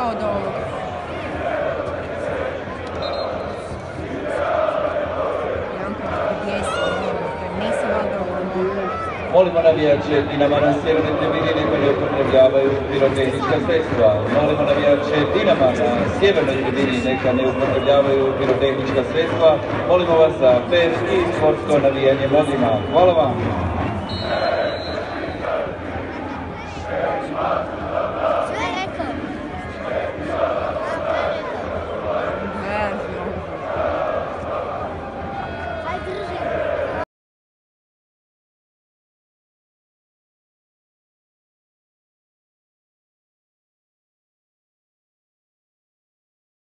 Od ovog. Molimo navijače Dinama na Sjevernoj tribini neka ne upotrebljavaju pirotehnička sredstva. Molimo navijače Dinama na Sjevernoj tribini neka ne upotrebljavaju pirotehnička sredstva. Molimo vas za fer i sportsko navijanje mladima. Hvala vam.